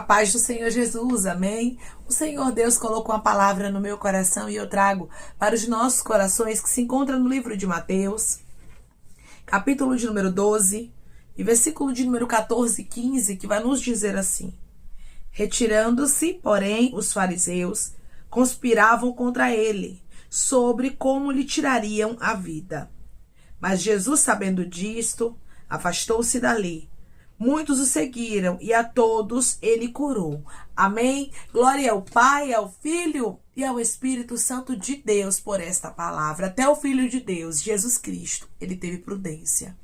A paz do Senhor Jesus, amém? O Senhor Deus colocou uma palavra no meu coração e eu trago para os nossos corações que se encontra no livro de Mateus, capítulo de número 12 e versículo de número 14 e 15, que vai nos dizer assim: Retirando-se, porém, os fariseus conspiravam contra ele, sobre como lhe tirariam a vida. Mas Jesus, sabendo disto, afastou-se dali. Muitos o seguiram e a todos ele curou. Amém? Glória ao Pai, ao Filho e ao Espírito Santo de Deus por esta palavra. Até o Filho de Deus, Jesus Cristo, ele teve prudência.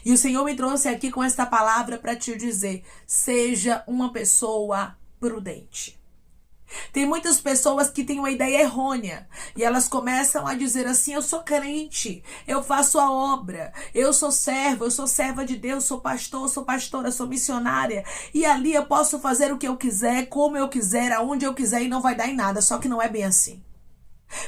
E o Senhor me trouxe aqui com esta palavra para te dizer: seja uma pessoa prudente. Tem muitas pessoas que têm uma ideia errônea e elas começam a dizer assim: eu sou crente, eu faço a obra, eu sou servo, eu sou serva de Deus, sou pastor, sou pastora, sou missionária e ali eu posso fazer o que eu quiser, como eu quiser, aonde eu quiser e não vai dar em nada. Só que não é bem assim.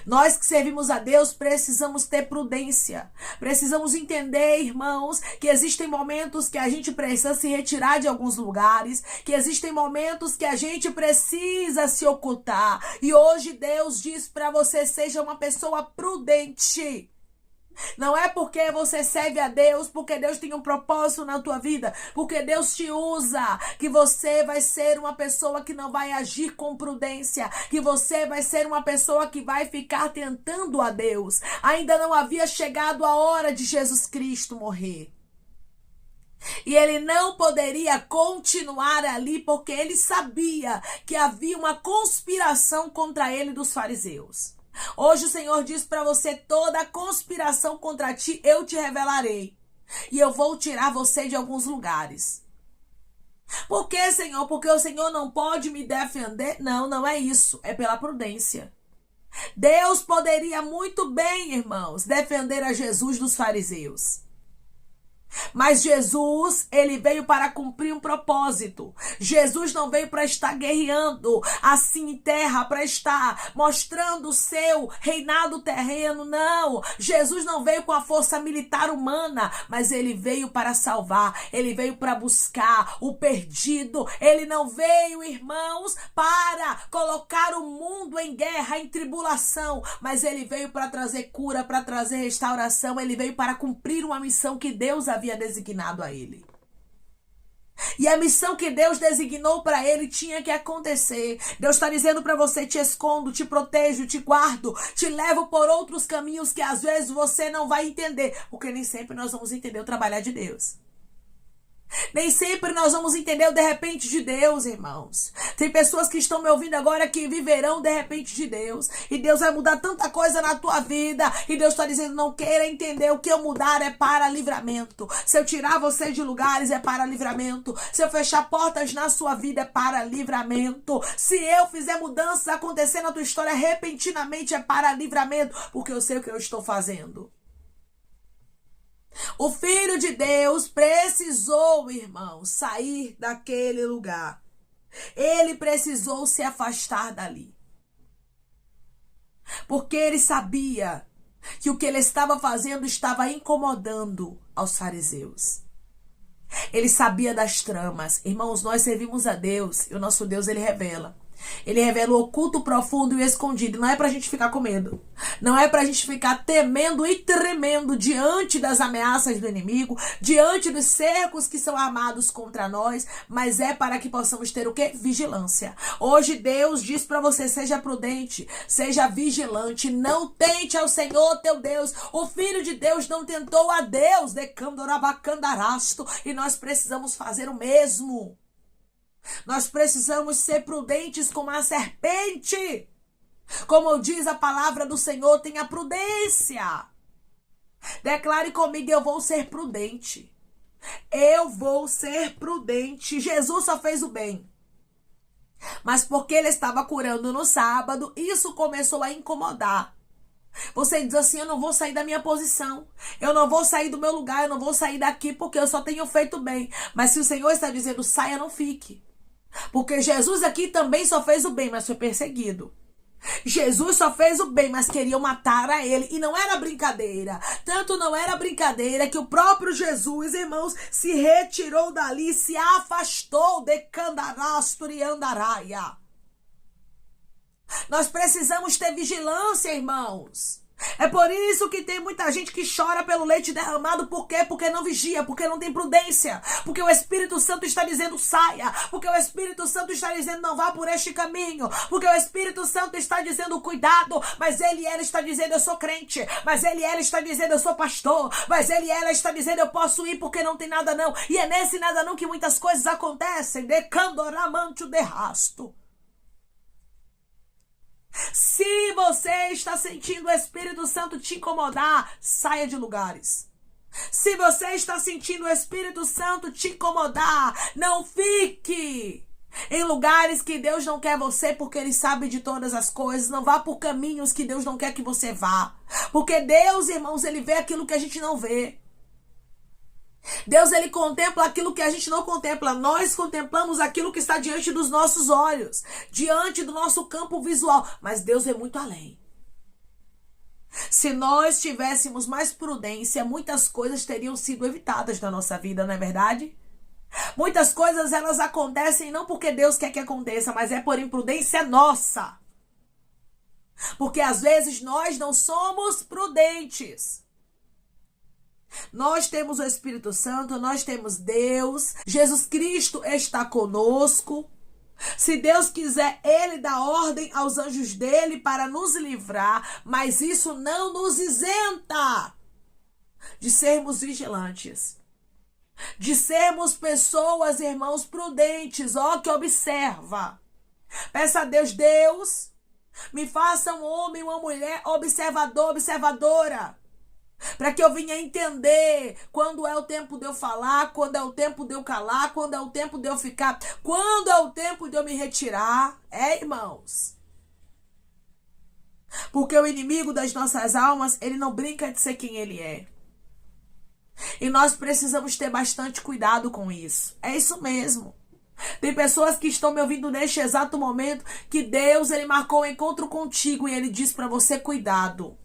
Nós que servimos a Deus precisamos ter prudência. Precisamos entender, irmãos, que existem momentos que a gente precisa se retirar de alguns lugares, que existem momentos que a gente precisa se ocultar. E hoje Deus diz para você: seja uma pessoa prudente. Não é porque você serve a Deus, porque Deus tem um propósito na tua vida, porque Deus te usa, que você vai ser uma pessoa que não vai agir com prudência, que você vai ser uma pessoa que vai ficar tentando a Deus. Ainda não havia chegado a hora de Jesus Cristo morrer. E ele não poderia continuar ali porque ele sabia que havia uma conspiração contra ele dos fariseus. Hoje o Senhor diz para você: toda conspiração contra ti eu te revelarei. E eu vou tirar você de alguns lugares. Por que, Senhor? Porque o Senhor não pode me defender? Não, não é isso. É pela prudência. Deus poderia muito bem, irmãos, defender a Jesus dos fariseus. Mas Jesus, ele veio para cumprir um propósito. Jesus não veio para estar guerreando assim em terra, para estar mostrando o seu reinado terreno, não. Jesus não veio com a força militar humana, mas ele veio para salvar, ele veio para buscar o perdido. Ele não veio, irmãos, para colocar o mundo em guerra, em tribulação, mas ele veio para trazer cura, para trazer restauração. Ele veio para cumprir uma missão que Deus havia designado a ele. E a missão que Deus designou para ele tinha que acontecer. Deus está dizendo para você: te escondo, te protejo, te guardo, te levo por outros caminhos que às vezes você não vai entender, porque nem sempre nós vamos entender o trabalhar de Deus. Nem sempre nós vamos entender o de repente de Deus, irmãos. Tem pessoas que estão me ouvindo agora que viverão de repente de Deus. E Deus vai mudar tanta coisa na tua vida. E Deus está dizendo: não queira entender. O que eu mudar é para livramento. Se eu tirar você de lugares é para livramento. Se eu fechar portas na sua vida é para livramento. Se eu fizer mudanças acontecer na tua história repentinamente é para livramento. Porque eu sei o que eu estou fazendo. O Filho de Deus precisou, irmão, sair daquele lugar. Ele precisou se afastar dali. Porque ele sabia que o que ele estava fazendo estava incomodando aos fariseus. Ele sabia das tramas. Irmãos, nós servimos a Deus e o nosso Deus, ele revela. Ele revela o oculto, o profundo e o escondido. Não é pra gente ficar com medo. Não é pra gente ficar temendo e tremendo diante das ameaças do inimigo, diante dos cercos que são armados contra nós, mas é para que possamos ter o quê? Vigilância. Hoje Deus diz pra você: seja prudente, seja vigilante, não tente ao Senhor teu Deus. O Filho de Deus não tentou a Deus, e nós precisamos fazer o mesmo. Nós precisamos ser prudentes como a serpente. Como diz a palavra do Senhor, tenha prudência. Declare comigo: eu vou ser prudente. Eu vou ser prudente. Jesus só fez o bem. Mas porque ele estava curando no sábado, isso começou a incomodar. Você diz assim: eu não vou sair da minha posição, eu não vou sair do meu lugar, eu não vou sair daqui porque eu só tenho feito bem. Mas se o Senhor está dizendo: saia, não fique. Porque Jesus aqui também só fez o bem, mas foi perseguido. Jesus só fez o bem, mas queriam matar a ele. E não era brincadeira. Tanto não era brincadeira que o próprio Jesus, irmãos, se retirou dali, se afastou de Candarasturi Andaraia. Nós precisamos ter vigilância, irmãos. É por isso que tem muita gente que chora pelo leite derramado. Por quê? Porque não vigia, porque não tem prudência. Porque o Espírito Santo está dizendo saia. Porque o Espírito Santo está dizendo não vá por este caminho. Porque o Espírito Santo está dizendo cuidado. Mas ele e ela está dizendo eu sou crente. Mas ele e ela está dizendo eu sou pastor. Mas ele e ela está dizendo eu posso ir porque não tem nada não. E é nesse nada não que muitas coisas acontecem. De candoramante de rasto. Se você está sentindo o Espírito Santo te incomodar, saia de lugares. Se você está sentindo o Espírito Santo te incomodar, não fique em lugares que Deus não quer você, porque Ele sabe de todas as coisas. Não vá por caminhos que Deus não quer que você vá. Porque Deus, irmãos, Ele vê aquilo que a gente não vê. Deus, ele contempla aquilo que a gente não contempla. Nós contemplamos aquilo que está diante dos nossos olhos, diante do nosso campo visual. Mas Deus é muito além. Se nós tivéssemos mais prudência, muitas coisas teriam sido evitadas da nossa vida, não é verdade? Muitas coisas, elas acontecem não porque Deus quer que aconteça, mas é por imprudência nossa. Porque às vezes nós não somos prudentes. Nós temos o Espírito Santo, nós temos Deus, Jesus Cristo está conosco. Se Deus quiser, Ele dá ordem aos anjos dele para nos livrar, mas isso não nos isenta de sermos vigilantes, de sermos pessoas, irmãos, prudentes, que observa. Peça a Deus, Deus, me faça um homem, uma mulher observador, observadora. Para que eu venha entender quando é o tempo de eu falar, quando é o tempo de eu calar, quando é o tempo de eu ficar, quando é o tempo de eu me retirar. Irmãos. Porque o inimigo das nossas almas, ele não brinca de ser quem ele é. E nós precisamos ter bastante cuidado com isso. É isso mesmo. Tem pessoas que estão me ouvindo neste exato momento que Deus, ele marcou um encontro contigo e ele diz para você cuidado.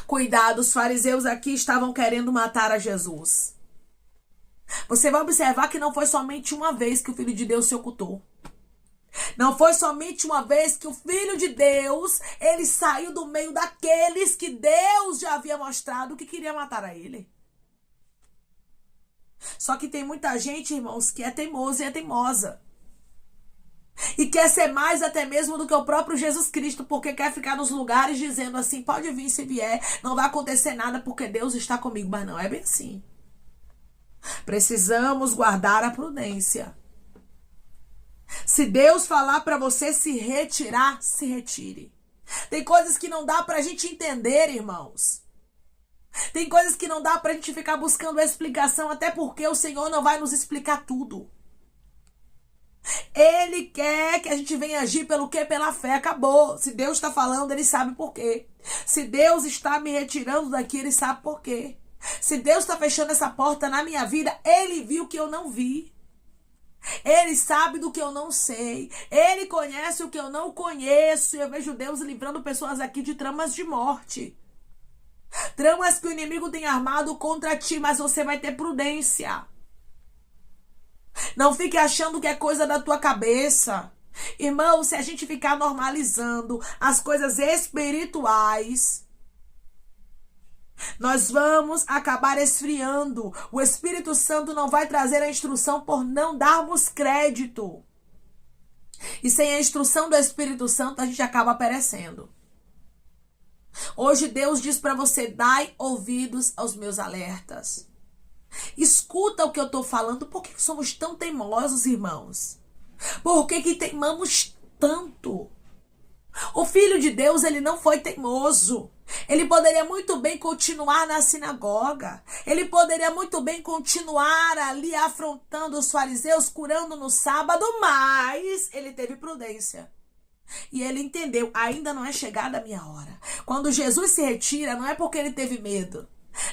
Cuidado, os fariseus aqui estavam querendo matar a Jesus. Você vai observar que não foi somente uma vez que o Filho de Deus se ocultou. Não foi somente uma vez que o Filho de Deus, ele saiu do meio daqueles que Deus já havia mostrado que queria matar a ele. Só que tem muita gente, irmãos, que é teimoso e é teimosa. E quer ser mais até mesmo do que o próprio Jesus Cristo, porque quer ficar nos lugares dizendo assim, pode vir se vier, não vai acontecer nada porque Deus está comigo. Mas não é bem assim. Precisamos guardar a prudência. Se Deus falar para você se retirar, se retire. Tem coisas que não dá pra gente entender, irmãos. Tem coisas que não dá pra gente ficar buscando explicação, até porque o Senhor não vai nos explicar tudo. Ele quer que a gente venha agir pelo quê? Pela fé. Acabou. Se Deus está falando, ele sabe por quê. Se Deus está me retirando daqui, ele sabe por quê. Se Deus está fechando essa porta na minha vida, ele viu que eu não vi. Ele sabe do que eu não sei. Ele conhece o que eu não conheço. E eu vejo Deus livrando pessoas aqui de tramas de morte. Tramas que o inimigo tem armado contra ti, mas você vai ter prudência. Não fique achando que é coisa da tua cabeça. Irmão, se a gente ficar normalizando as coisas espirituais, nós vamos acabar esfriando. O Espírito Santo não vai trazer a instrução por não darmos crédito. E sem a instrução do Espírito Santo, a gente acaba perecendo. Hoje Deus diz para você, dai ouvidos aos meus alertas. Escuta o que eu estou falando. Por que somos tão teimosos, irmãos? Por que teimamos tanto? O Filho de Deus, ele não foi teimoso. Ele poderia muito bem continuar na sinagoga. Ele poderia muito bem continuar ali afrontando os fariseus, curando no sábado, mas ele teve prudência. E ele entendeu, ainda não é chegada a minha hora. Quando Jesus se retira, não é porque ele teve medo.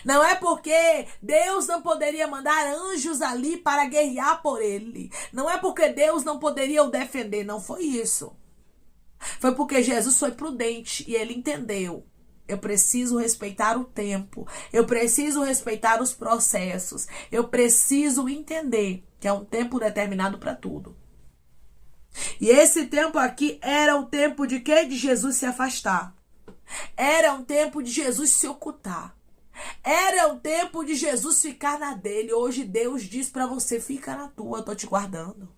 Não é porque Deus não poderia mandar anjos ali para guerrear por ele. Não é porque Deus não poderia o defender. Não foi isso. Foi porque Jesus foi prudente e ele entendeu. Eu preciso respeitar o tempo. Eu preciso respeitar os processos. Eu preciso entender que é um tempo determinado para tudo. E esse tempo aqui era o tempo de quê? De Jesus se afastar. Era um tempo de Jesus se ocultar. Era um tempo de Jesus ficar na dele. Hoje Deus diz para você, fica na tua, eu tô te guardando.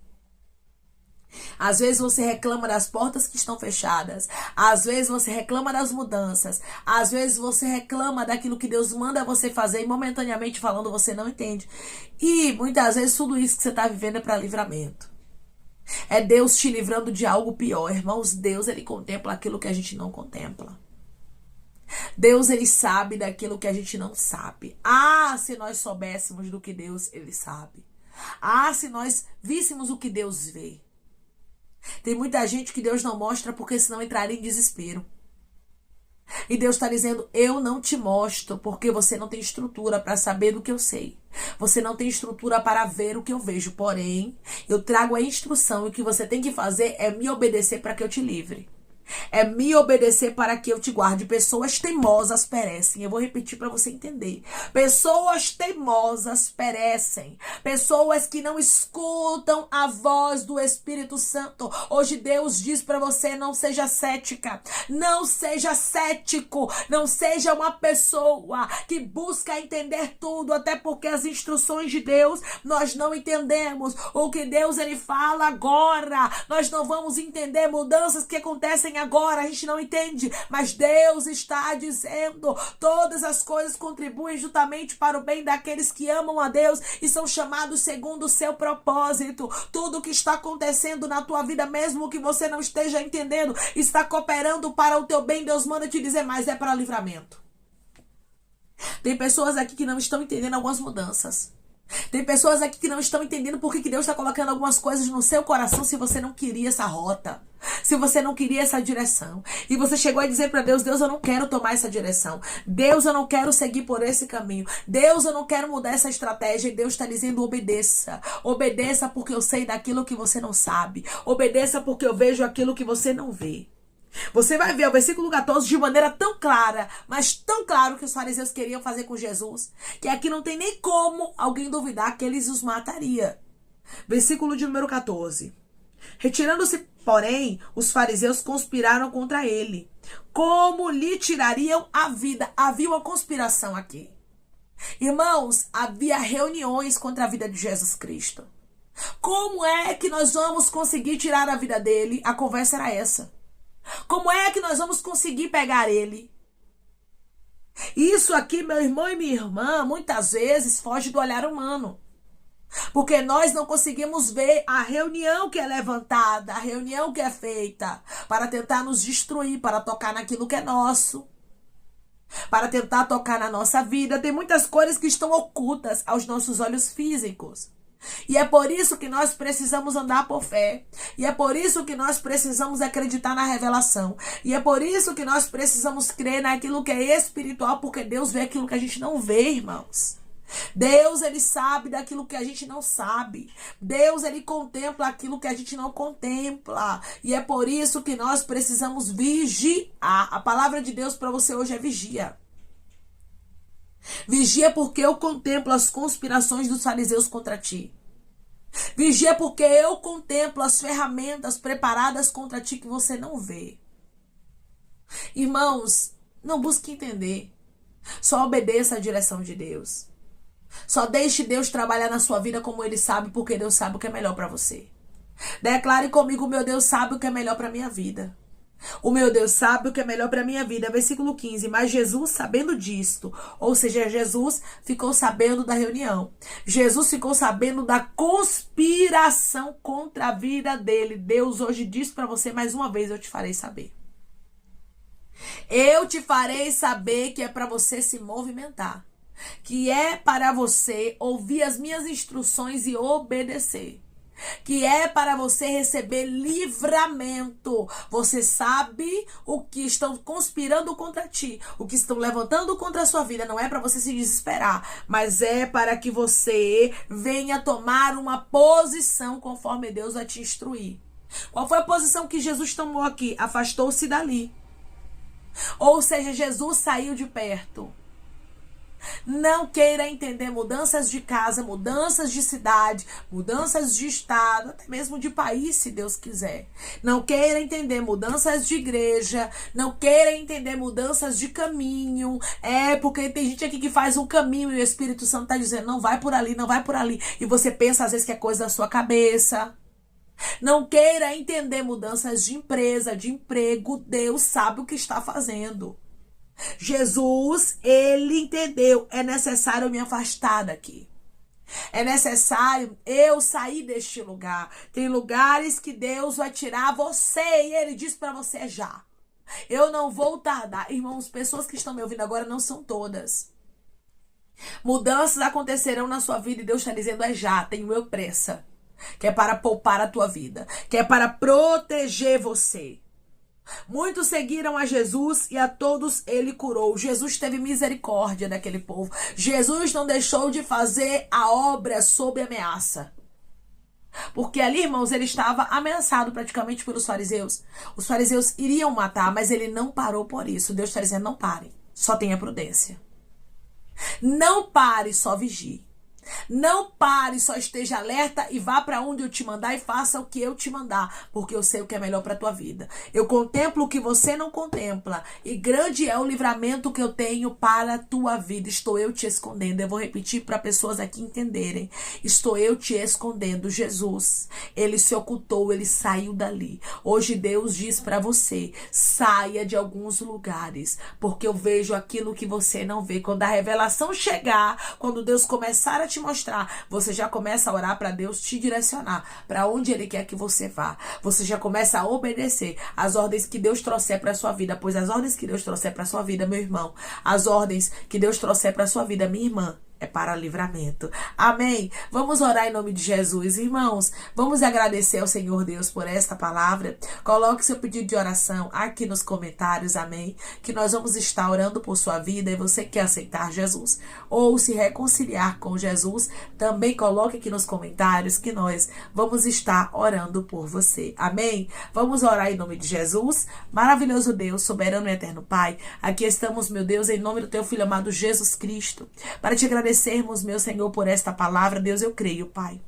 Às vezes você reclama das portas que estão fechadas. Às vezes você reclama das mudanças. Às vezes você reclama daquilo que Deus manda você fazer e momentaneamente falando você não entende. E muitas vezes tudo isso que você está vivendo é para livramento. É Deus te livrando de algo pior. Irmãos, Deus ele contempla aquilo que a gente não contempla. Deus ele sabe daquilo que a gente não sabe. Ah, se nós soubéssemos do que Deus ele sabe. Ah, se nós víssemos o que Deus vê. Tem muita gente que Deus não mostra porque senão entraria em desespero. E Deus está dizendo, eu não te mostro porque você não tem estrutura para saber do que eu sei. Você não tem estrutura para ver o que eu vejo. Porém, eu trago a instrução e o que você tem que fazer é me obedecer para que eu te livre. É me obedecer para que eu te guarde. Pessoas teimosas perecem. Eu vou repetir para você entender. Pessoas teimosas perecem. Pessoas que não escutam a voz do Espírito Santo. Hoje Deus diz para você, não seja cética. Não seja cético. Não seja uma pessoa que busca entender tudo. Até porque as instruções de Deus nós não entendemos. O que Deus ele fala agora. Nós não vamos entender mudanças que acontecem agora, a gente não entende, mas Deus está dizendo, todas as coisas contribuem juntamente para o bem daqueles que amam a Deus e são chamados segundo o seu propósito. Tudo que está acontecendo na tua vida, mesmo que você não esteja entendendo, está cooperando para o teu bem. Deus manda te dizer, mas é para livramento. Tem pessoas aqui que não estão entendendo algumas mudanças. Tem pessoas aqui que não estão entendendo por que Deus está colocando algumas coisas no seu coração se você não queria essa rota. Se você não queria essa direção. E você chegou a dizer para Deus, Deus, eu não quero tomar essa direção. Deus, eu não quero seguir por esse caminho. Deus, eu não quero mudar essa estratégia. E Deus está dizendo, obedeça. Obedeça porque eu sei daquilo que você não sabe. Obedeça porque eu vejo aquilo que você não vê. Você vai ver o versículo 14 de maneira tão clara, mas tão claro que os fariseus queriam fazer com Jesus, que aqui não tem nem como alguém duvidar que eles os mataria. Versículo de número 14. Retirando-se, porém, os fariseus conspiraram contra ele. Como lhe tirariam a vida? Havia uma conspiração aqui. Irmãos, havia reuniões contra a vida de Jesus Cristo. Como é que nós vamos conseguir tirar a vida dele? A conversa era essa. Como é que nós vamos conseguir pegar ele? Isso aqui, meu irmão e minha irmã, muitas vezes foge do olhar humano. Porque nós não conseguimos ver a reunião que é levantada, a reunião que é feita para tentar nos destruir, para tocar naquilo que é nosso, para tentar tocar na nossa vida. Tem muitas coisas que estão ocultas aos nossos olhos físicos. E é por isso que nós precisamos andar por fé. E é por isso que nós precisamos acreditar na revelação. E é por isso que nós precisamos crer naquilo que é espiritual, porque Deus vê aquilo que a gente não vê, irmãos. Deus, ele sabe daquilo que a gente não sabe. Deus, ele contempla aquilo que a gente não contempla. E é por isso que nós precisamos vigiar. A palavra de Deus para você hoje é vigia. Vigia porque eu contemplo as conspirações dos fariseus contra ti. Vigia porque eu contemplo as ferramentas preparadas contra ti que você não vê. Irmãos, não busque entender. Só obedeça à direção de Deus. Só deixe Deus trabalhar na sua vida como ele sabe, porque Deus sabe o que é melhor para você. Declare comigo, meu Deus sabe o que é melhor para minha vida. O meu Deus sabe o que é melhor para minha vida. Versículo 15. Mas Jesus, sabendo disto, ou seja, Jesus ficou sabendo da reunião. Jesus ficou sabendo da conspiração contra a vida dele. Deus hoje diz para você mais uma vez, eu te farei saber. Eu te farei saber que é para você se movimentar. Que é para você ouvir as minhas instruções e obedecer. Que é para você receber livramento. Você sabe o que estão conspirando contra ti, o que estão levantando contra a sua vida. Não é para você se desesperar, mas é para que você venha tomar uma posição conforme Deus vai te instruir. Qual foi a posição que Jesus tomou aqui? Afastou-se dali. Ou seja, Jesus saiu de perto. Não queira entender mudanças de casa, mudanças de cidade, mudanças de estado, até mesmo de país, se Deus quiser. Não queira entender mudanças de igreja, não queira entender mudanças de caminho. Porque tem gente aqui que faz um caminho e o Espírito Santo está dizendo, não vai por ali, não vai por ali. E você pensa às vezes que é coisa da sua cabeça. Não queira entender mudanças de empresa, de emprego. Deus sabe o que está fazendo. Jesus, ele entendeu, é necessário me afastar daqui. É necessário eu sair deste lugar. Tem lugares que Deus vai tirar você e ele diz para você já. Eu não vou tardar. Irmãos, pessoas que estão me ouvindo agora não são todas. Mudanças acontecerão na sua vida e Deus está dizendo já, tenho eu pressa. Que é para poupar a tua vida, que é para proteger você. Muitos seguiram a Jesus e a todos ele curou. Jesus teve misericórdia daquele povo. Jesus não deixou de fazer a obra sob ameaça. Porque ali, irmãos, ele estava ameaçado praticamente pelos fariseus. Os fariseus iriam matar, mas ele não parou por isso. Deus está dizendo, não pare, só tenha prudência. Não pare, só vigie. Não pare, só esteja alerta e vá para onde eu te mandar e faça o que eu te mandar, porque eu sei o que é melhor para tua vida. Eu contemplo o que você não contempla e grande é o livramento que eu tenho para a tua vida. Estou eu te escondendo. Eu vou repetir para pessoas aqui entenderem. Estou eu te escondendo. Jesus, ele se ocultou, ele saiu dali. Hoje Deus diz para você, saia de alguns lugares, porque eu vejo aquilo que você não vê. Quando a revelação chegar, quando Deus começar a te mostrar, você já começa a orar para Deus te direcionar para onde ele quer que você vá. Você já começa a obedecer as ordens que Deus trouxer para sua vida, pois as ordens que Deus trouxer para sua vida, meu irmão, as ordens que Deus trouxer para sua vida, minha irmã, é para livramento. Amém? Vamos orar em nome de Jesus, irmãos. Vamos agradecer ao Senhor Deus por esta palavra. Coloque seu pedido de oração aqui nos comentários, amém? Que nós vamos estar orando por sua vida e você quer aceitar Jesus ou se reconciliar com Jesus, também coloque aqui nos comentários que nós vamos estar orando por você. Amém? Vamos orar em nome de Jesus. Maravilhoso Deus, soberano e eterno Pai, aqui estamos, meu Deus, em nome do teu Filho amado Jesus Cristo, para te agradecermos, meu Senhor, por esta palavra. Deus, eu creio, Pai.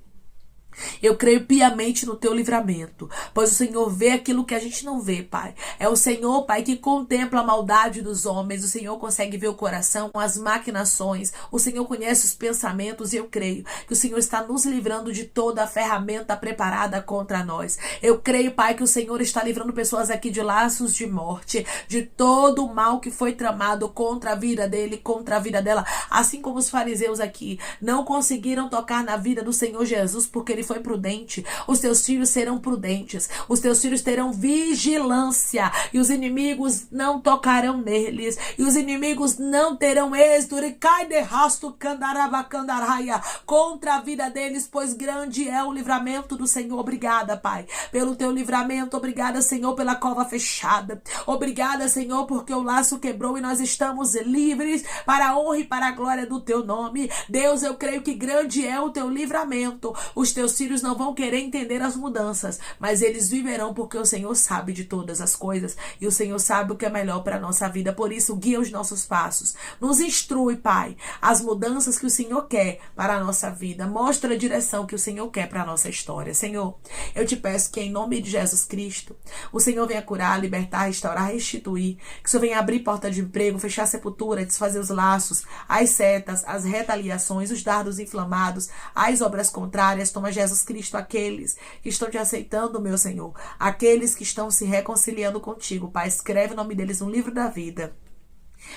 Eu creio piamente no teu livramento, pois o Senhor vê aquilo que a gente não vê, Pai. É o Senhor, Pai, que contempla a maldade dos homens. O Senhor consegue ver o coração, as maquinações. O Senhor conhece os pensamentos e eu creio que o Senhor está nos livrando de toda a ferramenta preparada contra nós. Eu creio, Pai, que o Senhor está livrando pessoas aqui de laços de morte, de todo o mal que foi tramado contra a vida dele, contra a vida dela. Assim como os fariseus aqui não conseguiram tocar na vida do Senhor Jesus porque ele foi prudente. Os teus filhos serão prudentes. Os teus filhos terão vigilância. E os inimigos não tocarão neles. E os inimigos não terão êxito. E cai de rasto candarabacandaraia contra a vida deles, pois grande é o livramento do Senhor. Obrigada, Pai, pelo teu livramento. Obrigada, Senhor, pela cova fechada. Obrigada, Senhor, porque o laço quebrou e nós estamos livres para a honra e para a glória do teu nome. Deus, eu creio que grande é o teu livramento. Os teus filhos não vão querer entender as mudanças, mas eles viverão porque o Senhor sabe de todas as coisas e o Senhor sabe o que é melhor para a nossa vida. Por isso, guia os nossos passos. Nos instrui, Pai, as mudanças que o Senhor quer para a nossa vida. Mostra a direção que o Senhor quer para a nossa história. Senhor, eu te peço que em nome de Jesus Cristo, o Senhor venha curar, libertar, restaurar, restituir. Que o Senhor venha abrir porta de emprego, fechar a sepultura, desfazer os laços, as setas, as retaliações, os dardos inflamados, as obras contrárias. Toma, Jesus Cristo, aqueles que estão te aceitando, meu Senhor, aqueles que estão se reconciliando contigo, Pai, escreve o nome deles no livro da vida.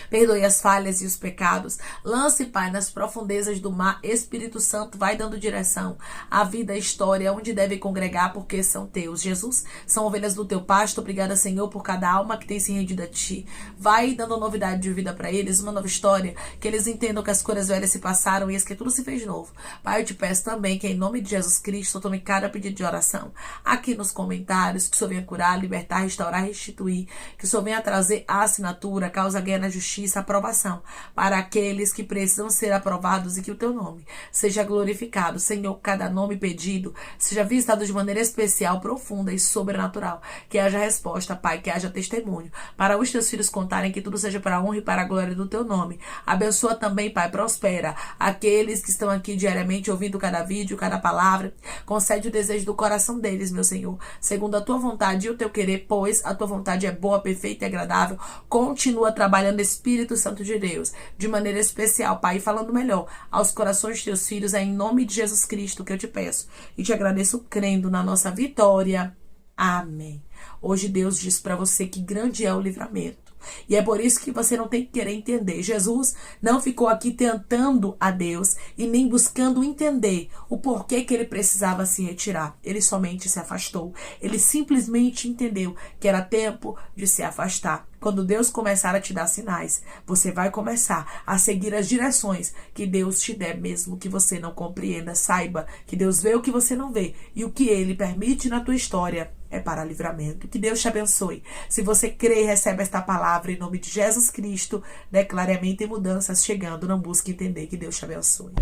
Perdoe as falhas e os pecados. Lance, Pai, nas profundezas do mar. Espírito Santo, vai dando direção à vida, à história, onde deve congregar, porque são teus. Jesus, são ovelhas do teu pasto. Obrigada, Senhor, por cada alma que tem se rendido a ti. Vai dando novidade de vida para eles, uma nova história, que eles entendam que as coisas velhas se passaram e que tudo se fez novo. Pai, eu te peço também que em nome de Jesus Cristo, eu tome cada pedido de oração aqui nos comentários, que o Senhor venha curar, libertar, restaurar, restituir, que o Senhor venha trazer a assinatura, causa, guerra, justiça, aprovação para aqueles que precisam ser aprovados e que o teu nome seja glorificado. Senhor, cada nome pedido seja visitado de maneira especial, profunda e sobrenatural. Que haja resposta, Pai, que haja testemunho para os teus filhos contarem que tudo seja para a honra e para a glória do teu nome. Abençoa também, Pai, prospera aqueles que estão aqui diariamente ouvindo cada vídeo, cada palavra. Concede o desejo do coração deles, meu Senhor, segundo a tua vontade e o teu querer, pois a tua vontade é boa, perfeita e agradável. Continua trabalhando, Espírito Santo de Deus, de maneira especial, Pai, falando melhor aos corações de teus filhos. É em nome de Jesus Cristo que eu te peço e te agradeço, crendo na nossa vitória. Amém. Hoje Deus diz para você que grande é o livramento. E é por isso que você não tem que querer entender. Jesus não ficou aqui tentando a Deus e nem buscando entender o porquê que ele precisava se retirar. Ele somente se afastou. Ele simplesmente entendeu que era tempo de se afastar. Quando Deus começar a te dar sinais, você vai começar a seguir as direções que Deus te der, mesmo que você não compreenda. Saiba que Deus vê o que você não vê e o que Ele permite na tua história é para livramento. Que Deus te abençoe. Se você crê e recebe esta palavra em nome de Jesus Cristo, declare amém. Tem mudanças chegando. Não busque entender. Que Deus te abençoe.